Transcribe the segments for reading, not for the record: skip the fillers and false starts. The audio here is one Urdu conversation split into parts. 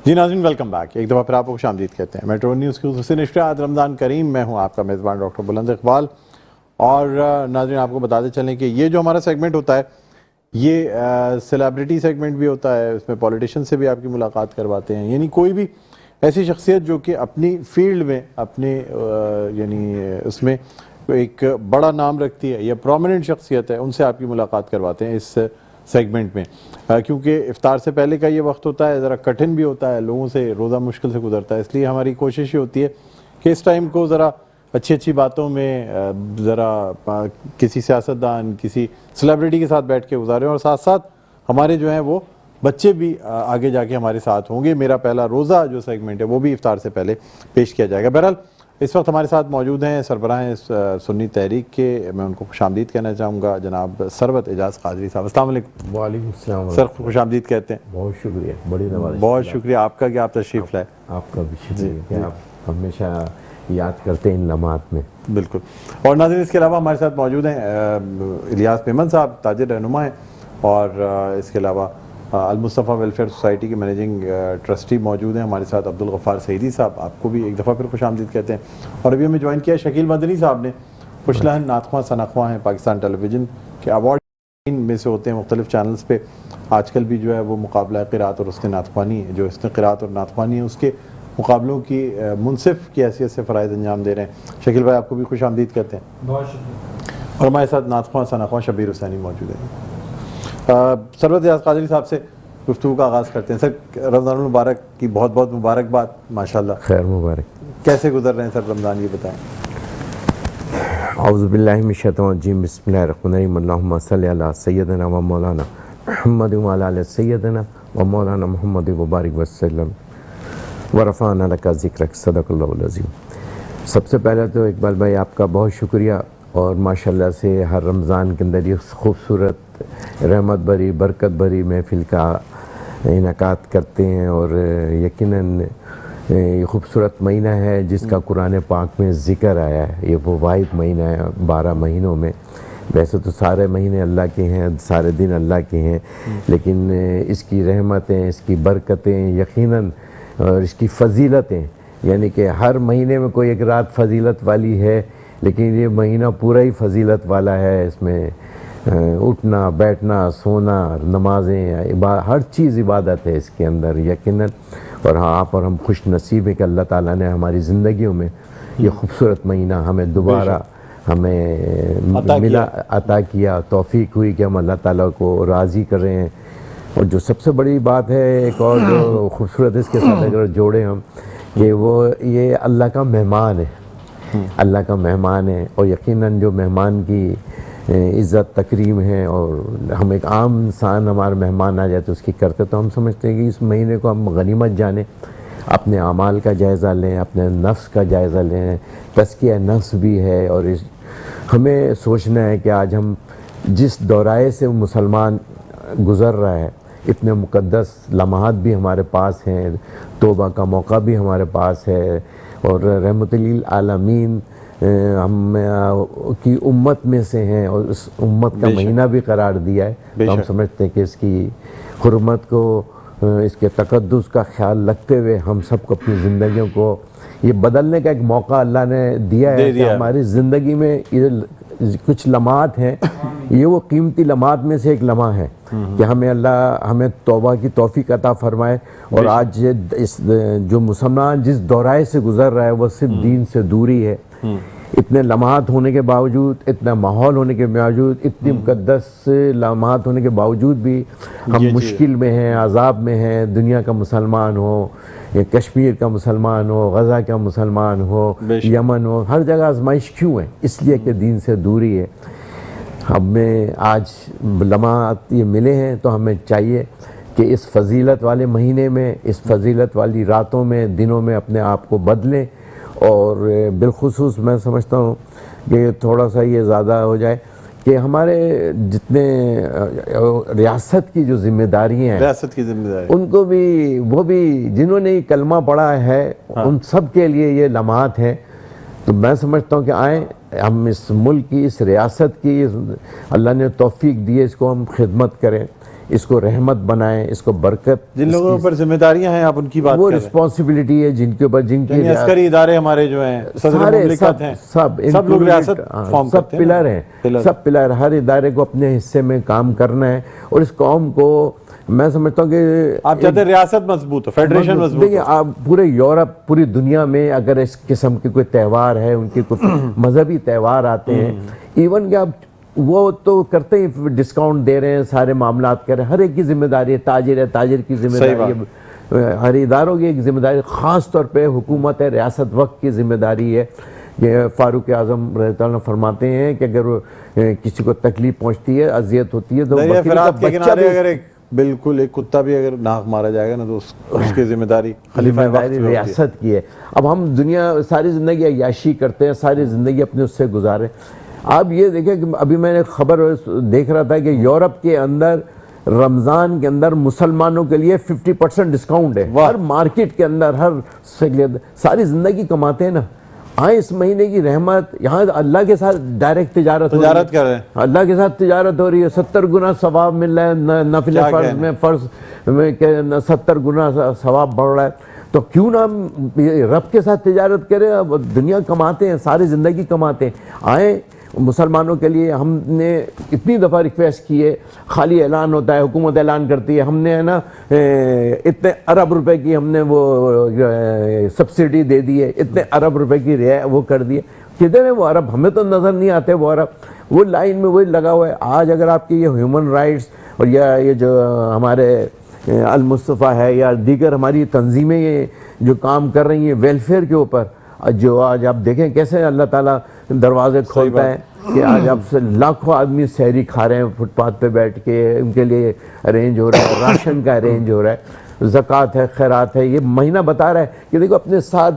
جی ناظرین ویلکم بیک، ایک دفعہ پھر آپ کو خوش آمدید کہتے ہیں میٹرو نیوز کی خصوصی نشریات رمضان کریم. میں ہوں آپ کا میزبان ڈاکٹر بلند اقبال. اور ناظرین آپ کو بتاتے چلیں کہ یہ جو ہمارا سیگمنٹ ہوتا ہے یہ سیلیبریٹی سیگمنٹ بھی ہوتا ہے. اس میں پولیٹیشین سے بھی آپ کی ملاقات کرواتے ہیں، یعنی کوئی بھی ایسی شخصیت جو کہ اپنی فیلڈ میں اپنے یعنی اس میں ایک بڑا نام رکھتی ہے یا پرومیننٹ شخصیت ہے، ان سے آپ کی ملاقات کرواتے ہیں اس سیگمنٹ میں. کیونکہ افطار سے پہلے کا یہ وقت ہوتا ہے ذرا کٹھن بھی ہوتا ہے، لوگوں سے روزہ مشکل سے گزرتا ہے، اس لیے ہماری کوشش یہ ہوتی ہے کہ اس ٹائم کو ذرا اچھی باتوں میں ذرا کسی سیاستدان کسی سیلیبریٹی کے ساتھ بیٹھ کے گزاریں، اور ساتھ ساتھ ہمارے جو ہیں وہ بچے بھی آگے جا کے ہمارے ساتھ ہوں گے. میرا پہلا روزہ جو سیگمنٹ ہے وہ بھی افطار سے پہلے پیش کیا جائے گا. بہرحال اس وقت ہمارے ساتھ موجود ہیں سربراہ سنی تحریک کے، میں ان کو خوش آمدید کہنا چاہوں گا، جناب ثروت اعجاز قادری صاحب. السلام علیکم. وعلیکم السلام. سر خوش آمدید کہتے ہیں. بہت شکریہ، بڑی نوازش. بہت شکریہ آپ کا کہ آپ تشریف لائے. آپ کا بھی شکریہ کہ آپ ہمیشہ یاد کرتے ہیں ان لمحات میں. بالکل. اور ناظرین اس کے علاوہ ہمارے ساتھ موجود ہیں الیاس میمن صاحب، تاجر رہنما ہیں، اور اس کے علاوہ المصطفیٰ ویلفیئر سوسائٹی کے مینیجنگ ٹرسٹی موجود ہیں ہمارے ساتھ عبدالغفار سعیدی صاحب. آپ کو بھی ایک دفعہ پھر خوش آمدید کہتے ہیں. اور ابھی ہمیں جوائن کیا شکیل مدنی صاحب نے، خوش لہن نعت خواں ثنا خواں ہیں، پاکستان ٹیلی ویژن کے ایوارڈ میں سے ہوتے ہیں مختلف چینلز پہ. آج کل بھی جو ہے وہ مقابلہ قرات اور حسن نعت خوانی جو حسن قرات اور نعت خوانی ہے اس کے مقابلوں کی منصف کی حیثیت سے فرائض انجام دے رہے ہیں. شکیل بھائی آپ کو بھی خوش آمدید کہتے ہیں. بہت شکریہ. اور ہمارے ساتھ نعت خواں ثنا خواں شبیر حسینی موجود ہیں. ثروت اعجاز قادری صاحب سے گفتگو کا آغاز کرتے ہیں. سر رمضان المبارک کی بہت بہت مبارکباد. ماشاءاللہ خیر مبارک. کیسے گزر رہے ہیں سر رمضان، یہ بتائیں. اعوذ باللہ من الشیطان الرجیم، بسم اللہ الرحمن الرحیم. اللہم صلی علی سیدنا و مولانا محمد و علی سیدنا و مولانا محمد وبارک وسلم ورفعنا لک ذکرک. صدق اللہ العظیم. سب سے پہلے تو اقبال بھائی آپ کا بہت شکریہ، اور ماشاءاللہ سے ہر رمضان کے اندر یہ خوبصورت رحمت بھری برکت بھری محفل کا انعقاد کرتے ہیں. اور یقیناً یہ خوبصورت مہینہ ہے جس کا قرآن پاک میں ذکر آیا ہے. یہ وہ واحد مہینہ ہے 12 مہینوں میں. ویسے تو سارے مہینے اللہ کے ہیں، سارے دن اللہ کے ہیں، لیکن اس کی رحمتیں، اس کی برکتیں یقیناً، اور اس کی فضیلتیں، یعنی کہ ہر مہینے میں کوئی ایک رات فضیلت والی ہے، لیکن یہ مہینہ پورا ہی فضیلت والا ہے. اس میں اٹھنا بیٹھنا سونا نمازیں ہر چیز عبادت ہے اس کے اندر یقیناً. اور ہاں آپ اور ہم خوش نصیب ہیں کہ اللہ تعالیٰ نے ہماری زندگیوں میں یہ خوبصورت مہینہ ہمیں دوبارہ عطا کیا. توفیق ہوئی کہ ہم اللہ تعالیٰ کو راضی کر رہے ہیں. اور جو سب سے بڑی بات ہے ایک اور جو خوبصورت اس کے ساتھ اگر جوڑیں ہم، کہ وہ یہ اللہ کا مہمان ہے. اللہ کا مہمان ہے، اور یقیناً جو مہمان کی عزت تکریم ہے، اور ہم ایک عام انسان ہمارا مہمان آ جائے تو اس کی کرتے، تو ہم سمجھتے ہیں کہ اس مہینے کو ہم غنیمت جانیں، اپنے اعمال کا جائزہ لیں، اپنے نفس کا جائزہ لیں. تزکیہ نفس بھی ہے، اور ہمیں سوچنا ہے کہ آج ہم جس دورائے سے مسلمان گزر رہا ہے، اتنے مقدس لمحات بھی ہمارے پاس ہیں، توبہ کا موقع بھی ہمارے پاس ہے، اور رحمت للعالمین ہم کی امت میں سے ہیں، اور اس امت کا مہینہ بھی قرار دیا ہے. تو ہم سمجھتے ہیں کہ اس کی حرمت کو، اس کے تقدس کا خیال رکھتے ہوئے ہم سب کو اپنی زندگیوں کو یہ بدلنے کا ایک موقع اللہ نے دیا ہے کہ ہماری زندگی میں یہ کچھ لمحات ہیں، یہ وہ قیمتی لمحات میں سے ایک لمحہ ہے کہ ہمیں توبہ کی توفیق عطا فرمائے. اور آج اس جو مسلمان جس دورائے سے گزر رہا ہے وہ صرف دین سے دوری ہے. اتنے لمحات ہونے کے باوجود، اتنا ماحول ہونے کے باوجود، اتنی مقدس لمحات ہونے کے باوجود بھی ہم مشکل میں ہیں، عذاب میں ہیں. دنیا کا مسلمان ہو، یا کشمیر کا مسلمان ہو، غزہ کا مسلمان ہو، یمن ہو، ہر جگہ آزمائش کیوں ہے؟ اس لیے کہ دین سے دوری ہے. ہمیں آج لمحات یہ ملے ہیں تو ہمیں چاہیے کہ اس فضیلت والے مہینے میں، اس فضیلت والی راتوں میں، دنوں میں اپنے آپ کو بدلیں. اور بالخصوص میں سمجھتا ہوں کہ تھوڑا سا یہ زیادہ ہو جائے کہ ہمارے جتنے ریاست کی جو ذمہ داریاں ہیں، ریاست کی ذمہ داری، ان کو بھی، وہ بھی جنہوں نے یہ کلمہ پڑھا ہے ان سب کے لیے یہ لمحات ہیں. تو میں سمجھتا ہوں کہ آئیں ہم اس ملک کی، اس ریاست کی اللہ نے توفیق دی ہے، اس کو ہم خدمت کریں. اس کو رحمت بنائیں، اس کو برکت، جن لوگوں پر ذمہ داریاں ہیں آپ ان کی بات وہ کر رہے ہیں، رسپانسبلٹی ہے جن کے اوپر، جن کی یعنی عسکری ادارے ہمارے جو ہیں، صدر مملکت ہیں، سب لوگ ریاست فارم سب کرتے ہیں، پلر ہیں، سب پلر، ہر ادارے کو اپنے حصے میں کام کرنا ہے، اور اس قوم کو میں سمجھتا ہوں کہ آپ چاہتے ہیں ریاست مضبوط ہو، فیڈریشن مضبوط دیکھیے آپ پورے یورپ، پوری دنیا میں اگر اس قسم کے کوئی تہوار ہے، ان کے کوئی مذہبی تہوار آتے ہیں، ایون کہ آپ وہ تو کرتے ہی ڈسکاؤنٹ دے رہے ہیں، سارے معاملات کر رہے ہیں، ہر ایک کی ذمہ داری ہے، تاجر ہے، تاجر کی ذمہ داری ہے، ہر اداروں کی ایک ذمہ داری، خاص طور پہ حکومت ہے، ریاست وقت کی ذمہ داری ہے۔ یہ فاروق اعظم رضی اللہ عنہ فرماتے ہیں کہ اگر کسی کو تکلیف پہنچتی ہے، اذیت ہوتی ہے، تو دریا بکری کا فرات کے بچہ کنارے بھی اگر ایک بالکل ایک کتا بھی اگر ناک مارا جائے گا نا تو اس کی ذمہ داری خلیفہ وقت کی ہوتی ہے۔ ریاست کی ہے۔ اب ہم دنیا ساری زندگی عیاشی کرتے ہیں، ساری زندگی اپنے اس سے گزارے۔ آپ یہ دیکھیں کہ ابھی میں نے خبر دیکھ رہا تھا کہ یورپ کے اندر رمضان کے اندر مسلمانوں کے لیے 50% ڈسکاؤنٹ ہے، ہر مارکیٹ کے اندر، ہر ساری زندگی کماتے ہیں نا، آئیں اس مہینے کی رحمت، یہاں اللہ کے ساتھ ڈائریکٹ تجارت کر رہے ہیں، اللہ کے ساتھ تجارت ہو رہی ہے، 70 گنا ثواب مل رہا ہے، نفل فرض میں 70 گنا ثواب بڑھ رہا ہے، تو کیوں نہ ہم رب کے ساتھ تجارت کریں؟ دنیا کماتے ہیں، ساری زندگی کماتے ہیں، آئیں مسلمانوں کے لیے۔ ہم نے اتنی دفعہ ریکویسٹ کی ہے، خالی اعلان ہوتا ہے، حکومت اعلان کرتی ہے، ہم نے ہے نا اتنے ارب روپے کی ہم نے وہ سبسڈی دے دی ہے، اتنے ارب روپے کی وہ کر دی ہے، کدھر ہے وہ ارب؟ ہمیں تو نظر نہیں آتے وہ ارب، وہ لائن میں وہی لگا ہوا ہے۔ آج اگر آپ کی یہ ہیومن رائٹس اور یہ جو ہمارے المصطفیٰ ہے یا دیگر ہماری تنظیمیں یہ جو کام کر رہی ہیں ویلفیئر کے اوپر، جو آج آپ دیکھیں کیسے اللہ تعالیٰ دروازے کھولتا ہے کہ آج آپ سے لاکھوں آدمی سحری کھا رہے ہیں فٹ پاتھ پہ بیٹھ کے، ان کے لیے ارینج ہو رہا ہے، راشن کا ارینج ہو رہا ہے، زکوٰۃ ہے، خیرات ہے۔ یہ مہینہ بتا رہا ہے کہ دیکھو اپنے ساتھ،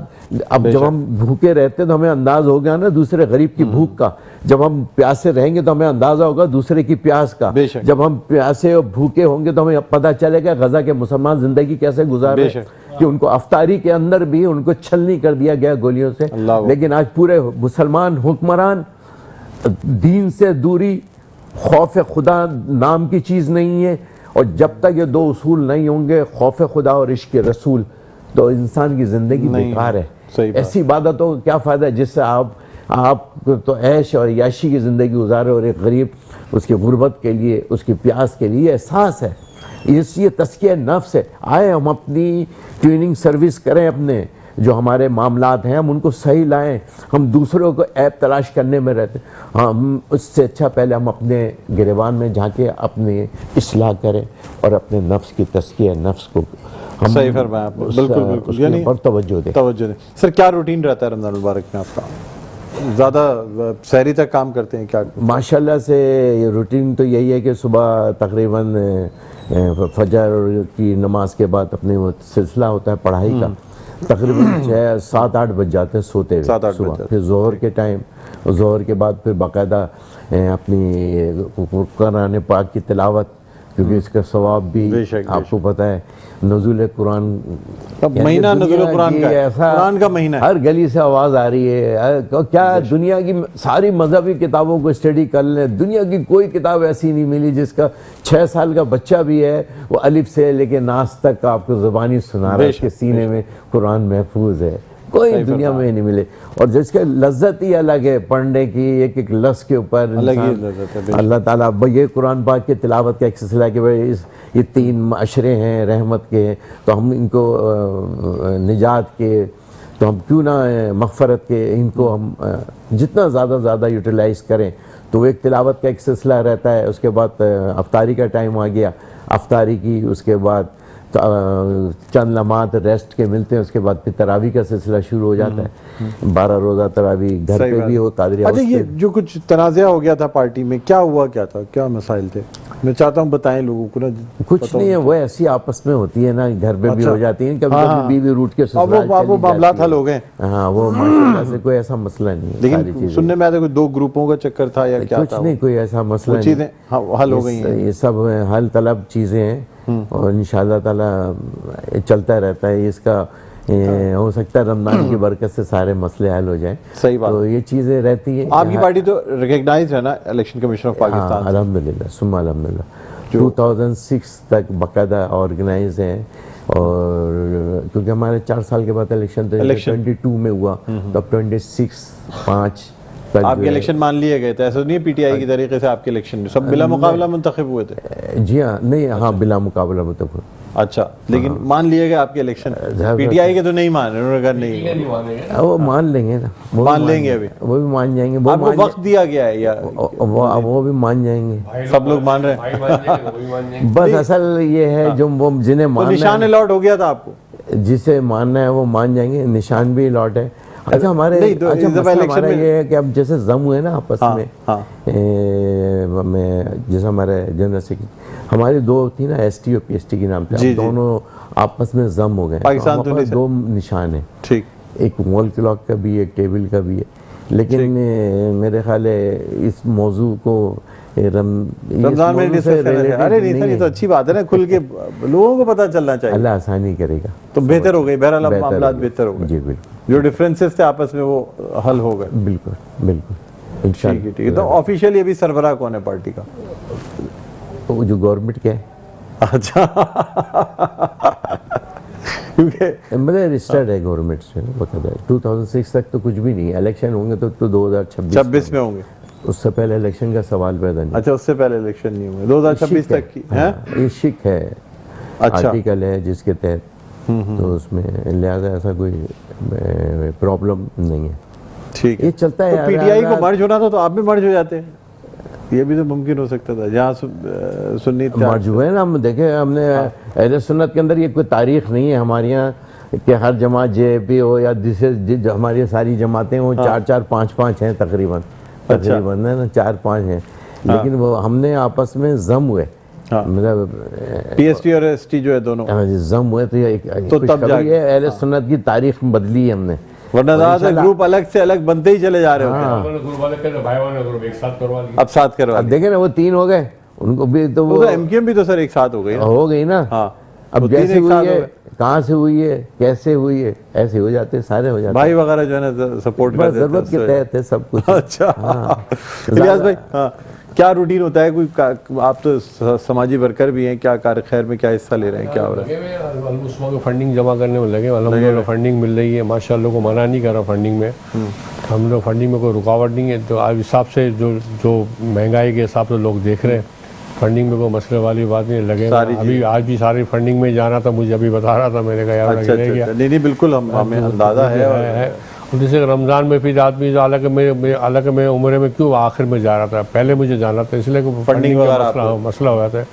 اب جب ہم بھوکے رہتے ہیں تو ہمیں انداز ہو گیا نا دوسرے غریب کی بھوک کا، جب ہم پیاسے رہیں گے تو ہمیں اندازہ ہوگا دوسرے کی پیاس کا، جب ہم پیاسے اور بھوکے ہوں گے تو ہمیں پتہ چلے گا غزہ کے مسلمان زندگی کیسے گزار رہے ہیں، کہ ان کو افطاری کے اندر بھی ان کو چھلنی کر دیا گیا گولیوں سے۔ لیکن آج پورے مسلمان حکمران دین سے دوری، خوف خدا نام کی چیز نہیں ہے، اور جب تک یہ دو اصول نہیں ہوں گے، خوف خدا اور عشق رسول، تو انسان کی زندگی بیکار ہے۔ ایسی عبادت ہو کیا فائدہ ہے جس سے آپ تو عیش اور عیاشی کی زندگی گزارے، اور ایک غریب اس کی غربت کے لیے، اس کی پیاس کے لیے احساس ہے، یہ تزکیہ نفس ہے۔ آئے ہم اپنی ٹریننگ سروس کریں، اپنے جو ہمارے معاملات ہیں ہم ان کو صحیح لائیں۔ ہم دوسروں کو عیب تلاش کرنے میں رہتے ہیں، ہم اس سے اچھا پہلے ہم اپنے گریبان میں جھانکے اپنی اصلاح کریں اور اپنے نفس کی تزکیہ نفس کو ہم صحیح فرمایا آپ نے، بالکل بالکل، یعنی پر توجہ دیں۔ سر کیا روٹین رہتا ہے رمضان المبارک میں آپ کا؟ زیادہ سحری تک کام کرتے ہیں کیا؟ ماشاءاللہ سے یہ روٹین تو یہی ہے کہ صبح تقریباً فجر کی نماز کے بعد اپنے وہ سلسلہ ہوتا ہے پڑھائی کا، تقریباً 7-8 بج جاتے ہیں سوتے ہوئے صبح، پھر ظہر کے ٹائم، ظہر کے بعد پھر باقاعدہ اپنی قرآن پاک کی تلاوت، کیونکہ اس کا ثواب بھی آپ کو پتہ ہے، نزول قرآن مہینہ، نزول قرآن کا ہے، قرآن کا مہینہ ہے، ہر گلی سے آواز آ رہی ہے، کیا دنیا کی ساری مذہبی کتابوں کو اسٹڈی کر لیں، دنیا کی کوئی کتاب ایسی نہیں ملی جس کا 6 سال کا بچہ بھی ہے وہ الف سے لے کے ناس تک آپ کو زبانی سنا رہا ہے، اس کے سینے میں قرآن محفوظ ہے، کوئی دنیا میں نہیں ملے، اور جس کا لذت ہی الگ ہے پڑھنے کی، ایک ایک لفظ کے اوپر اللہ تعالیٰ یہ قرآن پاک کی تلاوت کا ایک سلسلہ کہ یہ 3 عشرے ہیں رحمت کے، تو ہم ان کو نجات کے، تو ہم کیوں نہ مغفرت کے ان کو ہم جتنا زیادہ یوٹیلائز کریں، تو وہ ایک تلاوت کا ایک سلسلہ رہتا ہے۔ اس کے بعد افطاری کا ٹائم آ گیا، افطاری کی، اس کے بعد چند لمحات ریسٹ کے ملتے ہیں، اس کے بعد پھر تراویح کا سلسلہ شروع ہو جاتا ہے، 12 روزہ تراویح گھر پہ بھی ہو، قادری ہاؤس پہ۔ یہ جو کچھ تنازعہ ہو گیا تھا پارٹی میں، کیا ہوا، کیا تھا، کیا مسائل تھے؟ میں چاہتا ہوں بتائیں لوگوں کو نا۔ کچھ نہیں ہے، وہ ایسی آپس میں ہوتی ہے نا، گھر پہ بھی ہو جاتی ہیں، کبھی کبھی بیوی روٹ کے سسرال چلی جاتی ہے، وہ معاملات حل ہو گئے؟ ہاں، وہ ماشاءاللہ سے کوئی ایسا مسئلہ نہیں ہے۔ لیکن سننے میں آیا تھا کوئی 2 گروپوں کا چکر تھا یا کیا تھا؟ کچھ نہیں، کوئی ایسا مسئلہ نہیں، چیزیں حل ہو گئی ہیں، یہ سب حل طلب چیزیں ہیں، اور انشاءاللہ تعالی چلتا رہتا ہے۔ اس کا ہو سکتا ہے رمضان کی برکت سے سارے مسئلے حل ہو جائیں، صحیح بات، تو یہ چیزیں رہتی ہیں۔ آپ کی پارٹی تو ریکگنائز ہے نا الیکشن کمیشن آف پاکستان؟ الحمدللہ ثم الحمدللہ، 2006 تک باقاعدہ آرگنائز ہیں، اور کیونکہ ہمارے 4 سال کے بعد الیکشن تھا، 22 میں ہوا، تو اب 26/5 تک آپ کے الیکشن مان لیے گئے تھے؟ ایسا نہیں ہے پی ٹی آئی کی طریقے سے آپ کے الیکشن سب بلا مقابلہ منتخب ہوئے تھے؟ جی ہاں، نہیں ہاں بلا مقابلہ مطلب اچھا، لیکن مان لیے گئے آپ کے الیکشن؟ پی ٹی آئی کے تو نہیں مان رہے، انہوں نے کہا نہیں، وہ مان لیں گے نا، مان لیں گے ابھی، وہ بھی مان جائیں گے، آپ کو وقت دیا گیا ہے یا وہ بھی مان جائیں گے، سب لوگ مان رہے ہیں؟ بس اصل یہ ہے جو وہ جنہیں تو ماننا نشان الاٹ ہو گیا تھا آپ کو؟ ہے، جسے ماننا ہے وہ مان جائیں گے، نشان بھی الاٹ ہے۔ اچھا ہمارے مسئلہ ہمارا یہ ہے کہ اب جیسے ضم ہوئے نا آپس میں، جیسے ہمارے جنرل سیکرٹری، ہماری 2 تھی نا، ایس ٹی اور پی ایس ٹی کے نام پہ، دونوں آپس میں ضم ہو گئے، پاکستان تو 2 نشان ہیں، ٹھیک، ایک وال کلاک کا بھی، ایک ٹیبل کا بھی ہے، لیکن میرے خیال ہے اس موضوع کو رمضان میں ڈسکس کرنا چاہیے۔ ارے نہیں، یہ تو اچھی بات ہے نا، کھل کے لوگوں کو پتہ چلنا چاہیے، اللہ آسانی کرے گا تو بہتر ہو گئی، بہرحال اب معاملات بہتر ہو گئے، جی بالکل، جو ڈفرینسز تھے آپس میں وہ حل ہو گئے، بالکل بالکل انشاءاللہ۔ ٹھیک ہے۔ تو آفیشیلی ابھی سربراہ کون ہے پارٹی کا؟ وہ جو گورنمنٹ کے ہے، اچھا، کیونکہ مطلب رجسٹرڈ ہے گورنمنٹ سے باقاعدہ، 2006 تک تو کچھ بھی نہیں، الیکشن ہوں گے تو 2026 میں ہوں گے، اس سے پہلے الیکشن کا سوال پیدا نہیں۔ اچھا، اس سے پہلے الیکشن نہیں ہوئے، 2026 تک کی ہے؟ یہ شک ہے، آرٹیکل ہے جس کے تحت، تو اس میں لہذا ایسا کوئی پرابلم نہیں ہے، ٹھیک ہے۔ یہ چلتا ہے۔ پی ٹی آئی کو مرج ہونا تھا تو آپ بھی مرج ہو جاتے ہیں، یہ بھی تو ممکن ہو سکتا تھا، جہاں سنی مرج ہوئے نا، ہم دیکھیں ہم نے اہل سنت کے اندر یہ کوئی تاریخ نہیں ہے ہمارے یہاں کہ ہر جماعت جے اے پی ہو یا ہماری ساری جماعتیں ہوں 4 5 ہیں تقریباً ہے نا، 4 5 ہیں، لیکن وہ ہم نے آپس میں ضم ہوئے، مطلب پی ایس ٹی اور ایس ٹی جو ہے دونوں ضم ہوئے، تو یہ خوشخبری ہے، اہل سنت کی تاریخ بدلی ہے ہم نے، ورنہ زیادہ گروپ الگ سے الگ بنتے ہی چلے جا رہے ہوتے ہیں، اب ساتھ کروا اب دیکھیں نا وہ 3 ہو گئے، ان کو بھی تو وہ ایم کیو ایم بھی تو سر ایک ساتھ ہو گئی، ہو گئی نا، ہاں، اب جیسے ہوئی ہے، کہاں سے ہوئی ہے، کیسے ہوئی ہے، ایسے ہو جاتے سارے، ہو جاتے بھائی وغیرہ جو ہے نا سپورٹ کر دیتے ہیں، ضرورت کے تحت ہے سب کچھ۔ اچھا، الیاس بھائی کیا روٹین ہوتا ہے؟ کوئی آپ تو سماجی ورکر بھی ہیں، کیا کار خیر میں کیا حصہ لے رہے ہیں، کیا ہو رہا ہے؟ المسلموں کو فنڈنگ جمع کرنے میں لگے، الحمدللہ فنڈنگ مل رہی ہے، ماشاء اللہ کو منع نہیں کر رہا فنڈنگ میں، ہم لوگ فنڈنگ میں کوئی رکاوٹ نہیں ہے، تو اب حساب سے جو مہنگائی کے حساب سے لوگ دیکھ رہے ہیں، فنڈنگ میں کوئی مسئلے والی بات نہیں لگے، ابھی آج بھی سارے فنڈنگ میں جانا تھا، مجھے ابھی بتا رہا تھا، میں نے کہا یار نہیں بالکل ہمیں اندازہ ہے، جیسے رمضان میں پھر آدمی حالانکہ میں عمرے میں کیوں آخر میں جا رہا تھا، پہلے مجھے جانا تھا، اس لیے فنڈنگ کا مسئلہ ہوا تھا،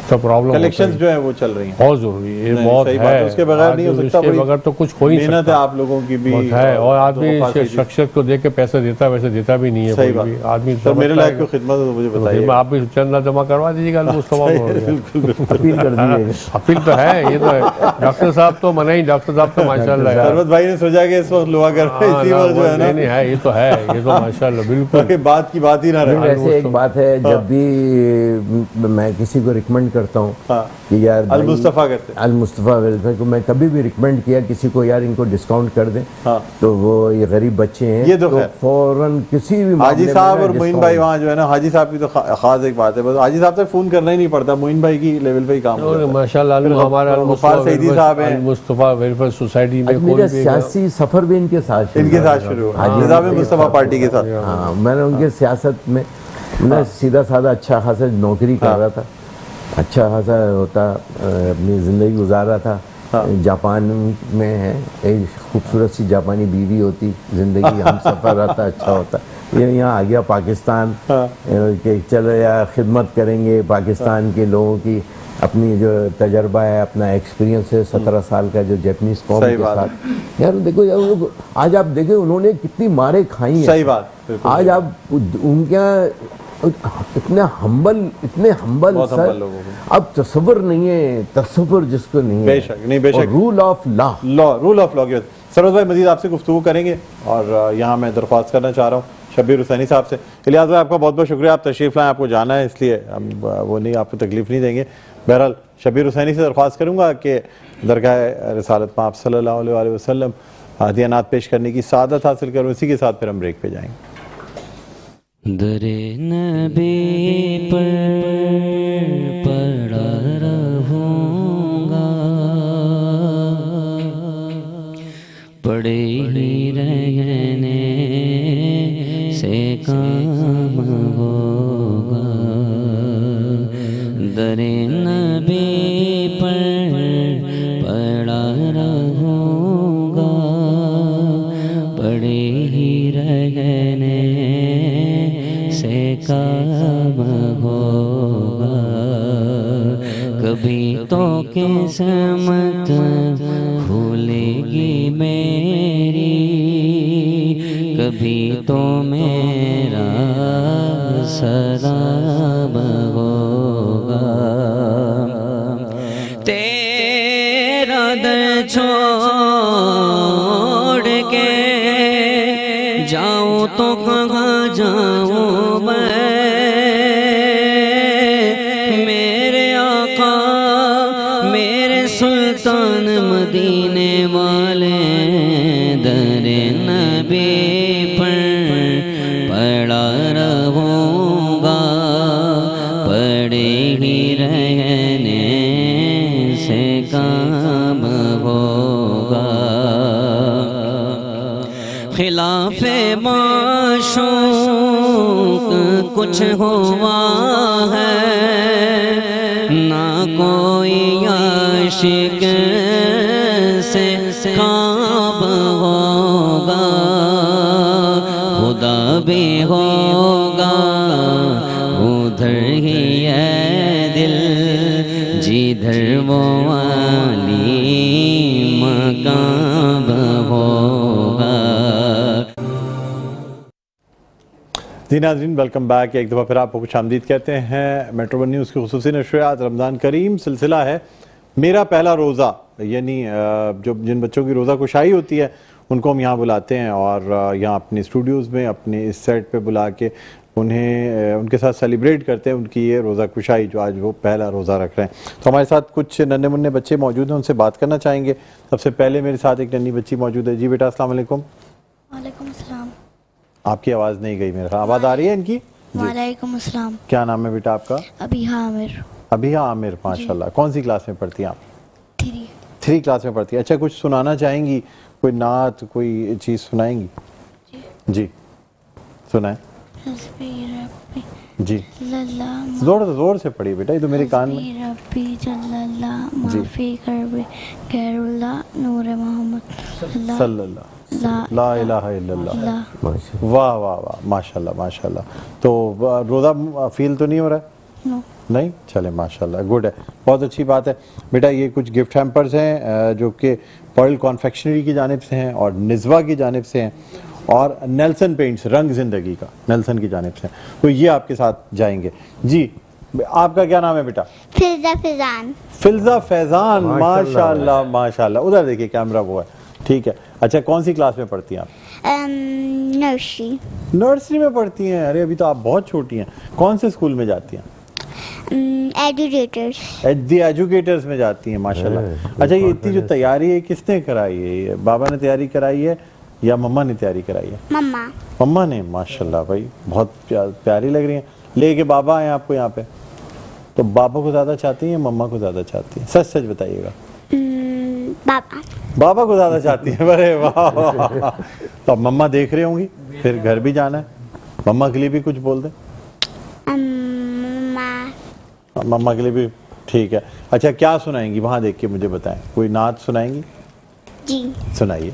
تو پرابلم کلیکشنز جو ہیں وہ چل رہی ہیں، بہت ضروری ہے، یہ بہت ہے، اس کے بغیر نہیں ہو سکتا، اس کے بغیر تو کچھ ہو ہی نہیں محنت ہے آپ لوگوں کی بھی ہے، اور آدمی شخصیت کو دیکھ کے پیسے دیتا ہے، ویسے دیتا بھی نہیں ہے کوئی بھی آدمی، سر میرے لائق کو خدمت ہے تو مجھے بتائیے، آپ بھی چندہ جمع کروا دیجیے گا، اپیل کر دیجیے، اپیل تو ہے، یہ تو ہے، ڈاکٹر صاحب تو منع ہی، ڈاکٹر صاحب تو ماشاء اللہ ہے، سرورت بھائی نے سوچا کہ اس وقت لوا کر اسی وقت جو ہے نا، نہیں ہے، یہ تو ہے، یہ تو ماشاء اللہ بالکل بات کی بات ہی نہ رہے۔ ایسے ایک بات ہے، جب بھی میں کسی کو ریکمینڈ کرتا ہوں کہ یار المصطفیٰ کرتے ہیں، المصطفیٰ ویلفیئر کو میں کبھی بھی ریکمینڈ کیا کسی کو یار ان کو ڈسکاؤنٹ کر دیں، تو وہ یہ غریب بچے ہیں، یہ تو فوراً کسی بھی حاجی صاحب اور معین بھائی وہاں جو ہے نا، حاجی صاحب کی تو خاص ایک بات ہے، بس حاجی صاحب سے فون کرنا ہی نہیں پڑتا، معین بھائی کی لیول پہ ہی کام ہوتا ہے، ماشاء اللہ، ہمارا المصطفیٰ ویلفیئر سوسائٹی میں میرا سیاسی سفر بھی ان کے ساتھ شروع ہوا، نظام مصطفیٰ پارٹی کے ساتھ، ہاں، میں نے ان کے سیاست میں سیدھا سادہ اچھا خاصا نوکری کر رہا تھا، اچھا خاصا ہوتا، اپنی زندگی گزار رہا تھا، جاپان میں ہے، ایک خوبصورت سی جاپانی بیوی ہوتی، زندگی ہم سفر رہتا، اچھا ہوتا، یہ یہاں آ گیا پاکستان کہ چلو یار خدمت کریں گے پاکستان کے لوگوں کی، اپنی جو تجربہ ہے، اپنا ایکسپیرینس ہے 17 سال کا جو جیپنیز قوم کے ساتھ، یار دیکھو یار آج آپ دیکھیں انہوں نے کتنی ماریں کھائی ہیں، صحیح بات، آج آپ ان کے اتنے ہمبل سر، اب تصور نہیں ہے، تصور جس کو نہیں ہے، بے شک نہیں، بے شک، رول آف لا کی سروت بھائی مزید آپ سے گفتگو کریں گے، اور یہاں میں درخواست کرنا چاہ رہا ہوں شبیر حسینی صاحب سے۔ الیاس بھائی آپ کا بہت بہت شکریہ، آپ تشریف لائیں، آپ کو جانا ہے اس لیے ہم وہ نہیں، آپ کو تکلیف نہیں دیں گے، بہرحال شبیر حسینی سے درخواست کروں گا کہ درگاہ رسالت میں آپ صلی اللہ علیہ وسلم ہدیانات پیش کرنے کی سعادت حاصل کروں، اسی کے ساتھ پھر ہم بریک پہ جائیں گے۔ در نبی پر درِ نبی پر پڑا رہوں گا، پڑے ہی رہنے سے کام ہوگا، کبھی تو قسمت کھولے گی میری، کبھی تو میرا سلام ہوگا، تیرا در چھوڑ کے جاؤں تو کہاں جاؤں میں، میرے آقا میرے سلطان مدینے والے، در نبی پر پڑا رہوں گا، پڑے ہی رہنے سے کام ہوگا، خلاف معشوق کچھ ہوا ہے، نہ کوئی عاشق سے خواب ہوگا، خدا بھی ہوگا ادھر ہی ہے دل، جدھر وہ والی مقام ہوگا۔ جی ناظرین، ویلکم بیک، ایک دفعہ پھر آپ کو خوش آمدید کہتے ہیں۔ میٹرو ون نیوز کی خصوصی نشریات رمضان کریم سلسلہ ہے میرا پہلا روزہ، یعنی جو جن بچوں کی روزہ کشائی ہوتی ہے ان کو ہم یہاں بلاتے ہیں اور یہاں اپنے اسٹوڈیوز میں اپنے اس سیٹ پہ بلا کے انہیں ان کے ساتھ سیلیبریٹ کرتے ہیں ان کی یہ روزہ کشائی جو آج وہ پہلا روزہ رکھ رہے ہیں۔ تو ہمارے ساتھ کچھ ننھے منھے بچے موجود ہیں، ان سے بات کرنا چاہیں گے۔ سب سے پہلے میرے ساتھ ایک ننھی بچی موجود ہے۔ جی بیٹا السلام علیکم۔ وعلیکم السلام۔ آپ کی آواز نہیں گئی میرے خیال، آواز آ رہی ہے ان کی؟ وعلیکم السلام۔ کیا نام ہے بیٹا آپ کا؟ ابیہا عامر۔ ابیہا عامر، ماشاءاللہ۔ کون سی کلاس میں پڑھتی ہیں آپ؟ 3 کلاس میں پڑھتی ہیں۔ اچھا، کچھ سنانا چاہیں گی؟ کوئی نعت، کوئی چیز سنائیں گی؟ جی سنائیں۔ جی زور سے پڑھیے بیٹا، یہ تو میرے کان میں۔ ربی جل اللہ معافی کرب غیر اللہ نور محمد صلی اللہ لا الہ الا اللہ۔ واہ واہ واہ، ماشاءاللہ ماشاءاللہ۔ تو روزہ فیل تو نہیں ہو رہا ہے؟ نہیں؟ چلے ماشاءاللہ، گڈ ہے، بہت اچھی بات ہے بیٹا۔ یہ کچھ گفٹ ہیمپرز ہیں جو کہ پرل کانفیکشنری کی جانب سے ہیں اور نزوہ کی جانب سے ہیں، اور نیلسن پینٹس رنگ زندگی کا نیلسن کی جانب سے ہیں، تو یہ آپ کے ساتھ جائیں گے۔ جی آپ کا کیا نام ہے بیٹا؟ فلزہ فیضان۔ فلزہ فیضان، ماشاءاللہ ماشاءاللہ۔ ادھر دیکھیے کیمرہ وہ ہے، ٹھیک ہے۔ اچھا، کون سی کلاس میں پڑھتی ہیں آپ؟ نرسری۔ نرسری میں پڑھتی ہیں؟ ارے ابھی تو آپ بہت چھوٹی ہیں۔ کون سے اسکول میں جاتی ہیں؟ دی ایجوکیٹرز میں جاتی ہیں، ماشاءاللہ۔ اچھا، یہ اتنی جو تیاری ہے کس نے کرائی ہے؟ یہ بابا نے تیاری کرائی ہے یا مما نے تیاری کرائی ہے؟ مما نے، ماشاءاللہ بھائی، بہت پیاری لگ رہی ہیں۔ لے کے بابا آئے آپ کو یہاں پہ، تو بابا کو زیادہ چاہتی ہیں یا مما کو زیادہ چاہتی ہیں؟ سچ سچ بتائیے گا۔ بابا کو زیادہ چاہتی ہیں؟ ارے واہ واہ۔ تو اب مما دیکھ رہی ہوں گی، پھر گھر بھی جانا ہے، مما کے لیے بھی کچھ بول دیں۔ مما کے لیے بھی ٹھیک ہے۔ اچھا، کیا سنائیں گی؟ وہاں دیکھ کے مجھے بتائیں، کوئی نعت سنائیں گی؟ جی سنائیے۔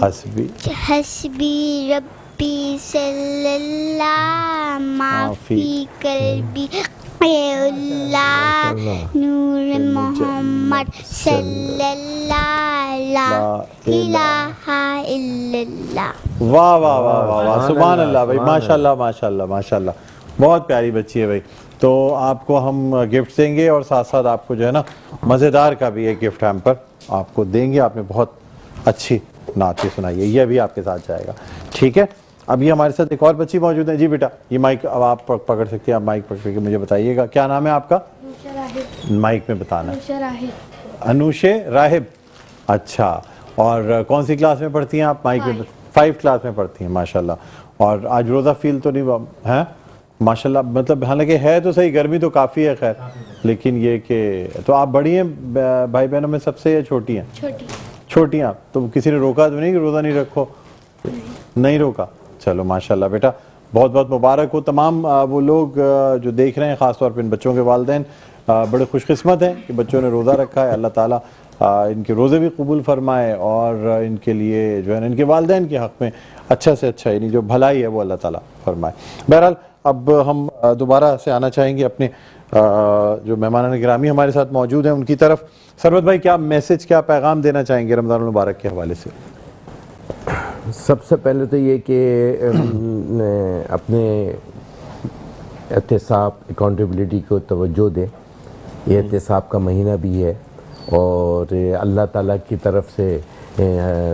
حسبی حسبی ربی صلی اللہ معافی قلبی غیر اللہ نور محمد صلی اللہ لا الہ الا اللہ۔ واہ واہ واہ واہ واہ، سبحان اللہ بھائی، ماشاءاللہ ماشاءاللہ ماشاءاللہ، بہت پیاری بچی ہے بھائی۔ تو آپ کو ہم گفٹ دیں گے اور ساتھ ساتھ آپ کو جو ہے نا مزیدار کا بھی ایک گفٹ ہیمپر آپ کو دیں گے۔ آپ نے بہت اچھی نعت سنائی ہے، یہ بھی آپ کے ساتھ جائے گا، ٹھیک ہے۔ اب یہ ہمارے ساتھ ایک اور بچی موجود ہے۔ جی بیٹا، یہ مائک اب آپ پکڑ سکتے ہیں، آپ مائک پکڑ کے مجھے بتائیے گا کیا نام ہے آپ کا؟ مائک میں بتانا ہے۔ انوش راہب، اچھا، اور کون سی کلاس میں پڑھتی ہیں آپ؟ مائک میں 5 کلاس میں پڑھتی ہیں، ماشاءاللہ۔ اور آج روزہ فیل تو نہیں ہے؟ ماشاءاللہ، مطلب حالانکہ ہے تو صحیح، گرمی تو کافی ہے خیر، لیکن یہ کہ تو آپ بڑی ہیں بھائی بہنوں میں سب سے یا چھوٹی ہیں؟ چھوٹی ہیں آپ، تو کسی نے روکا تو نہیں کہ روزہ نہیں رکھو؟ نہیں روکا، چلو ماشاءاللہ بیٹا، بہت بہت مبارک ہو تمام وہ لوگ جو دیکھ رہے ہیں، خاص طور پہ ان بچوں کے والدین بڑے خوش قسمت ہیں کہ بچوں نے روزہ رکھا ہے. اللہ تعالیٰ ان کے روزے بھی قبول فرمائے اور ان کے لیے جو ہے نا ان کے والدین کے حق میں اچھا سے اچھا یعنی جو بھلائی ہے وہ اللہ تعالیٰ فرمائے. بہرحال اب ہم دوبارہ سے آنا چاہیں گے اپنے جو مہمان گرامی ہمارے ساتھ موجود ہیں ان کی طرف. ثروت بھائی، کیا میسج، کیا پیغام دینا چاہیں گے رمضان المبارک کے حوالے سے؟ سب سے پہلے تو یہ کہ اپنے احتساب اکاؤنٹیبلٹی کو توجہ دیں. یہ احتساب کا مہینہ بھی ہے اور اللہ تعالیٰ کی طرف سے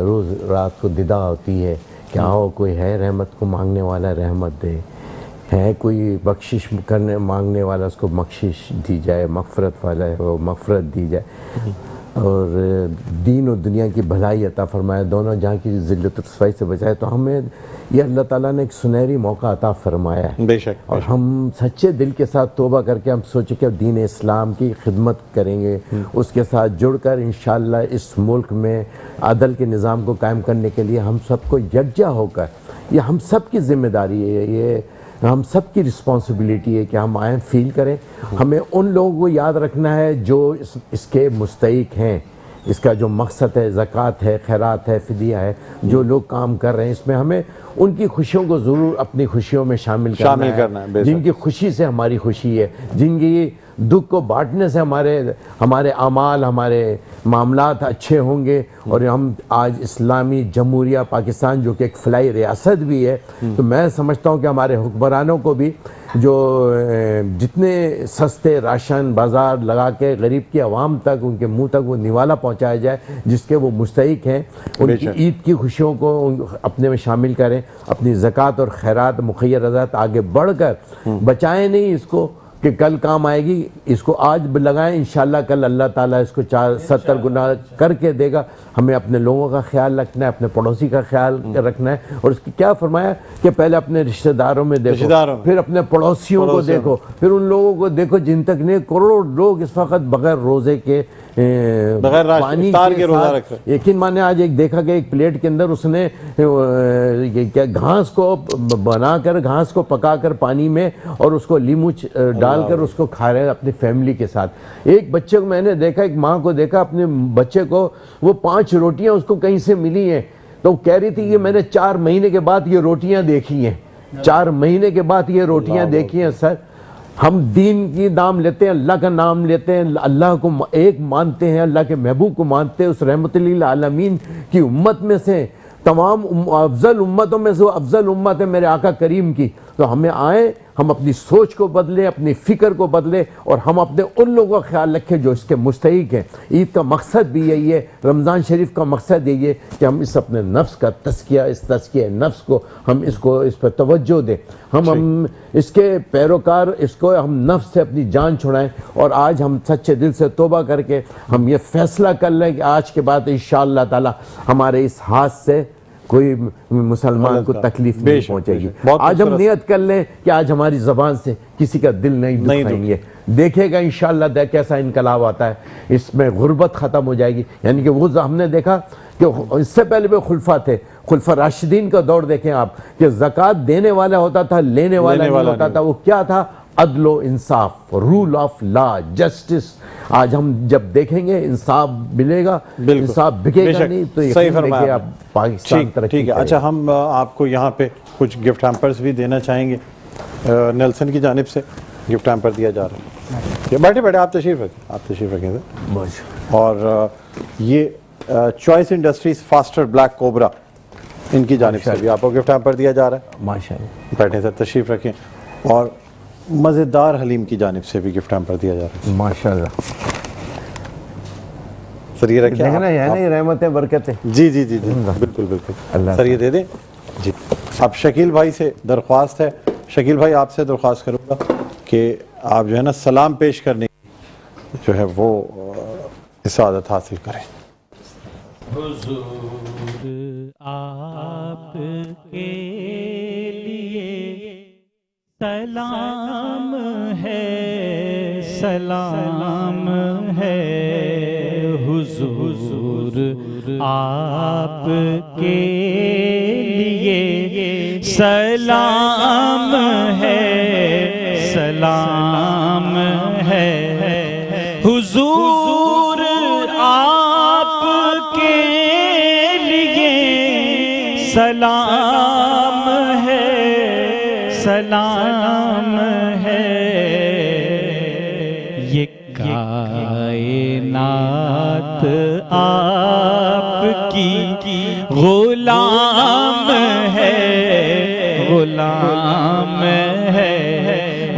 روز رات کو ندا ہوتی ہے کہ آؤ کوئی ہے رحمت کو مانگنے والا رحمت دے، ہے کوئی بخشش کرنے مانگنے والا اس کو بخشش دی جائے، مغفرت والا ہے وہ مغفرت دی جائے، اور دین و دنیا کی بھلائی عطا فرمائے، دونوں جہاں کی ذلت و رسوائی سے بچائے. تو ہمیں یہ اللہ تعالیٰ نے ایک سنہری موقع عطا فرمایا ہے. بے شک. اور ہم سچے دل کے ساتھ توبہ کر کے ہم سوچیں کہ دین اسلام کی خدمت کریں گے، اس کے ساتھ جڑ کر انشاءاللہ اس ملک میں عدل کے نظام کو قائم کرنے کے لیے ہم سب کو یکجا ہو کر، یہ ہم سب کی ذمہ داری ہے، یہ ہم سب کی رسپانسبلٹی ہے کہ ہم آئیں فیل کریں. ہمیں ان لوگوں کو یاد رکھنا ہے جو اس کے مستحق ہیں، اس کا جو مقصد ہے، زکوٰۃ ہے، خیرات ہے، فدیہ ہے، جو لوگ کام کر رہے ہیں اس میں ہمیں ان کی خوشیوں کو ضرور اپنی خوشیوں میں شامل کرنا ہے. جن کی خوشی سے ہماری خوشی ہے، جن کی دکھ کو بانٹنے سے ہمارے اعمال، ہمارے معاملات اچھے ہوں گے. اور ہم آج اسلامی جمہوریہ پاکستان جو کہ ایک فلاحی ریاست بھی ہے، تو میں سمجھتا ہوں کہ ہمارے حکمرانوں کو بھی جو جتنے سستے راشن بازار لگا کے غریب کی عوام تک، ان کے منہ تک وہ نوالا پہنچایا جائے جس کے وہ مستحق ہیں، ان کی عید کی خوشیوں کو اپنے میں شامل کریں، اپنی زکوٰۃ اور خیرات مخیر رضات آگے بڑھ کر بچائیں نہیں اس کو کہ کل کام آئے گی، اس کو آج لگائیں، انشاءاللہ کل اللہ تعالیٰ اس کو 70 گنا کر کے دے گا. ہمیں اپنے لوگوں کا خیال رکھنا ہے، اپنے پڑوسی کا خیال رکھنا ہے. اور اس کی کیا فرمایا کہ پہلے اپنے رشتہ داروں میں دیکھو، پھر اپنے پڑوسیوں کو دیکھو، پھر ان لوگوں کو دیکھو جن تک نہیں. کروڑوں لوگ اس وقت بغیر روزے کے، بغیر پانی کے روزہ رکھ رہے. یقین مانے آج ایک دیکھا کہ ایک پلیٹ کے اندر اس نے کیا گھاس کو بنا کر، گھاس کو پکا کر پانی میں اور اس کو لیمو ڈال کر اس کو کھا رہے اپنی فیملی کے ساتھ. ایک بچے کو میں نے دیکھا، ایک ماں کو دیکھا اپنے بچے کو، وہ 5 روٹیاں اس کو کہیں سے ملی ہیں تو وہ کہہ رہی تھی کہ میں نے 4 مہینے کے بعد یہ روٹیاں دیکھی ہیں، 4 مہینے کے بعد یہ روٹیاں دیکھی ہیں. سر ہم دین کی نام لیتے ہیں، اللہ کا نام لیتے ہیں، اللہ کو ایک مانتے ہیں، اللہ کے محبوب کو مانتے ہیں، اس رحمت للعالمین کی امت میں سے، تمام افضل امتوں میں سے وہ افضل امت ہے میرے آقا کریم کی. تو ہمیں آئیں، ہم اپنی سوچ کو بدلیں، اپنی فکر کو بدلیں اور ہم اپنے ان لوگوں کا خیال رکھیں جو اس کے مستحق ہیں. عید کا مقصد بھی یہی ہے، رمضان شریف کا مقصد یہی ہے کہ ہم اس اپنے نفس کا تزکیہ، اس تزکیہ نفس کو ہم اس پر توجہ دیں، ہم اس کے پیروکار، اس کو ہم نفس سے اپنی جان چھڑائیں. اور آج ہم سچے دل سے توبہ کر کے ہم یہ فیصلہ کر لیں کہ آج کے بعد انشاءاللہ تعالی ہمارے اس ہاتھ سے کوئی مسلمان کو تکلیف نہیں پہنچے گی. آج ہم نیت کر لیں کہ آج ہماری زبان سے کسی کا دل نہیں دکھائیں گے. دیکھے گا انشاءاللہ کیسا انقلاب آتا ہے، اس میں غربت ختم ہو جائے گی. یعنی کہ وہ ہم نے دیکھا کہ اس سے پہلے بھی خلفاء تھے، خلفاء راشدین کا دور دیکھیں آپ، کہ زکوٰۃ دینے والا ہوتا تھا، لینے والا نہیں ہوتا تھا. وہ کیا تھا؟ عدل و انصاف، رول آف لا، جسٹس. آج ہم جب دیکھیں گے انصاف ملے گا، انصاف بکے گا نہیں تو صحیح فرمایا آپ پاکستان ترقی ٹھیک ہے. اچھا، ہم آپ کو یہاں پہ کچھ گفٹ ہیمپرز بھی دینا چاہیں گے. نیلسن کی جانب سے گفٹ ہیمپر دیا جا رہا ہے. بیٹھے آپ تشریف رکھیں سر. اور یہ Choice Industries Faster Black Cobra, ان کی جانب سے بھی آپ کو گفٹ ہیمپر دیا جا رہا ہے. ماشاءاللہ. بیٹھیں سر، تشریف رکھیں. اور مزیدار حلیم کی جانب سے بھی گفٹ ہیمپر دیا جا رہا ہے. ماشاءاللہ. سر یہ رکھیں، دیکھنا ہے نا، رحمت ہے، برکت ہے. جی بالکل سر یہ دے دیں. جی اب شکیل بھائی سے درخواست ہے، شکیل بھائی آپ سے درخواست کروں گا کہ آپ جو ہے نا سلام پیش کرنے جو ہے وہ سعادت حاصل کریں. حضور آپ کے لیے سلام ہے، سلام ہے. حضور آپ کے لیے سلام ہے، سلام ہے حضور آپ کے لیے سلام ہے، سلام ہے یہ کائنات آپ کی غلام ہے، غلام ہے،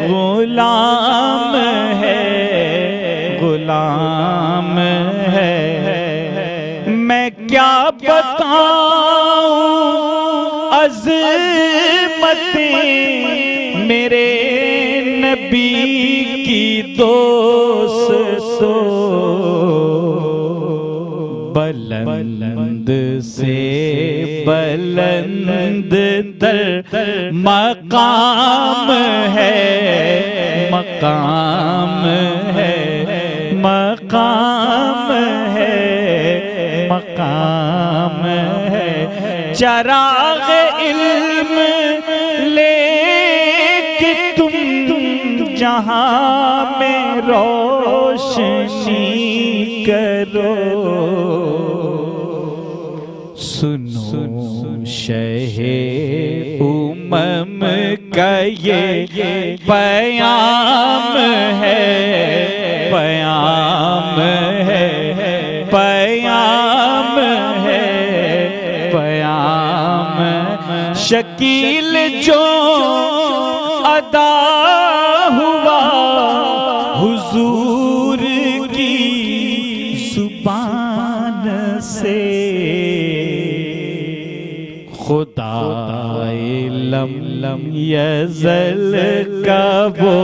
غلام ہے، غلام ہے میں کیا بتاؤں عظمتیں میرے نبی کی دوستو، بلند سے بلند تر مقام ہے، مقام ہے، مقام ہے، مقام ہے چراغ علم لے کے تم جہاں میں روشنی کرو، سنو شہ امم کا یہ پیام ہے، پیام ہے، پیام ہے، پیام شکیل جو ادا ہوا حضور کی زبان سے، خدا لم یزل کا وہ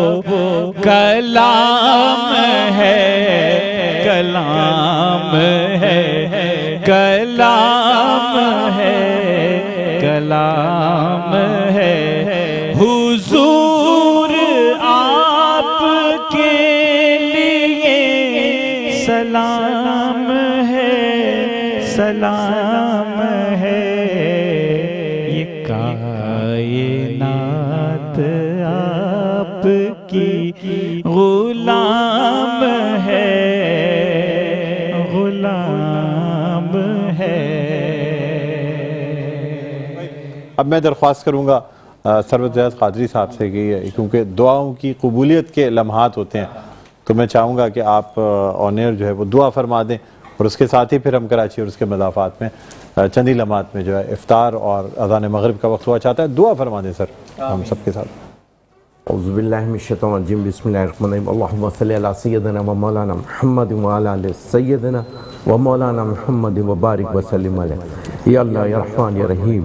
کلام ہے، کلام ہے، کلام ہے، کلام ہے حضور آپ کے لیے سلام ہے، سلام ہے یہ کائنات آپ کی غلام ہے، غلام ہے۔ اب میں درخواست کروں گا سرور زیاد قادری صاحب سے کہ کیونکہ دعاؤں کی قبولیت کے لمحات ہوتے ہیں تو میں چاہوں گا کہ آپ آن ایئر جو ہے وہ دعا فرما دیں، اور اس کے ساتھ ہی پھر ہم کراچی اور اس کے مضافات میں چندی لمحات میں جو ہے افطار اور اذان مغرب کا وقت ہوا چاہتا ہے، دعا فرما دیں سر ہم سب کے ساتھ۔ اعوذ باللہ من الشیطان الرجیم بسم اللہ الرحمن الرحیم اللہم صلی علی سیدنا و مولانا محمد و علی آل سیدنا و مولانا محمد و بارک وسلم علیہ۔ یا اللہ یا رحمان یا رحیم،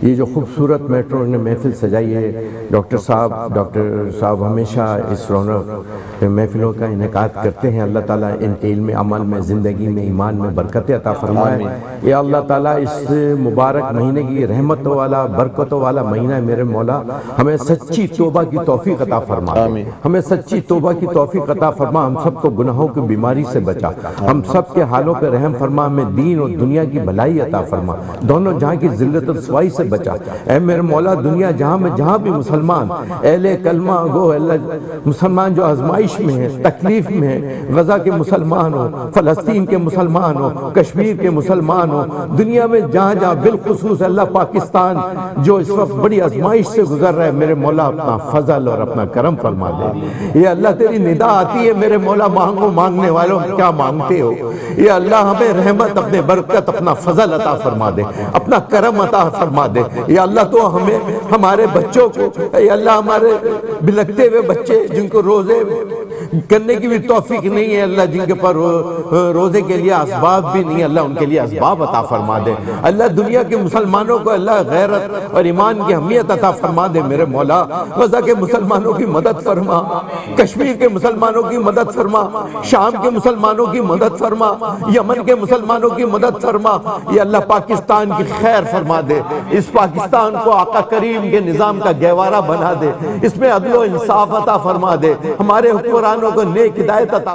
یہ جو خوبصورت میٹرو نے محفل سجائی ہے، ڈاکٹر صاحب ہمیشہ اس رونق محفلوں کا انعقاد کرتے ہیں، اللہ تعالیٰ ان کے علم عمل میں، زندگی میں، ایمان میں برکت عطا فرمائے۔ یا اللہ تعالیٰ اس مبارک مہینے کی رحمت والا برکتوں والا مہینہ ہے میرے مولا، ہمیں سچی توبہ کی توفیق عطا فرما، ہمیں سچی توبہ کی توفیق عطا فرما، ہم سب کو گناہوں کی بیماری سے بچا، ہم سب کے حالوں پہ رحم فرما، ہمیں دین اور دنیا کی بھلائی عطا فرما، دونوں جہاں کی ذلت اور سوائی سے بچا۔ اے میرے مولا دنیا جہاں میں جہاں بھی مسلمان اہل کلمہ گو اللہ مسلمان جو آزمائش میں ہیں، تکلیف میں ہیں، غزہ کے مسلمان ہو، فلسطین کے مسلمان ہو، کشمیر کے مسلمان ہو، دنیا میں جہاں جہاں بالخصوص اللہ پاکستان جو اس وقت بڑی آزمائش سے گزر رہا ہے، میرے مولا اپنا فضل اور اپنا کرم فرما دے۔ یہ اللہ تیری ندا آتی ہے میرے مولا، مانگو مانگنے والوں کیا مانگتے ہو، یہ اللہ ہمیں رحمت اپنے برکت اپنا فضل عطا فرما دے، اپنا کرم عطا فرما دے۔ یا اللہ تو ہمیں ہمارے بچوں کو، یا اللہ ہمارے بلکتے ہوئے بچے جن کو روزے کرنے کی بھی توفیق نہیں ہے، اللہ جن کے پر روزے کے لیے اسباب بھی نہیں، اللہ ان کے لیے اسباب عطا فرما دے۔ اللہ دنیا کے مسلمانوں کو اللہ غیرت اور ایمان کی اہمیت عطا فرما دے میرے مولا، غزہ کے مسلمانوں کی مدد فرما، کشمیر کے مسلمانوں کی مدد فرما، شام کے مسلمانوں کی مدد فرما، یمن کے مسلمانوں کی مدد فرما، یا اللہ پاکستان کی خیر فرما دے، اس پاکستان کو آقا کریم کے نظام کا گہوارہ بنا دے، اس میں عدل و انصاف عطا فرما دے، ہمارے حکمرانوں کو نیک ہدایت عطا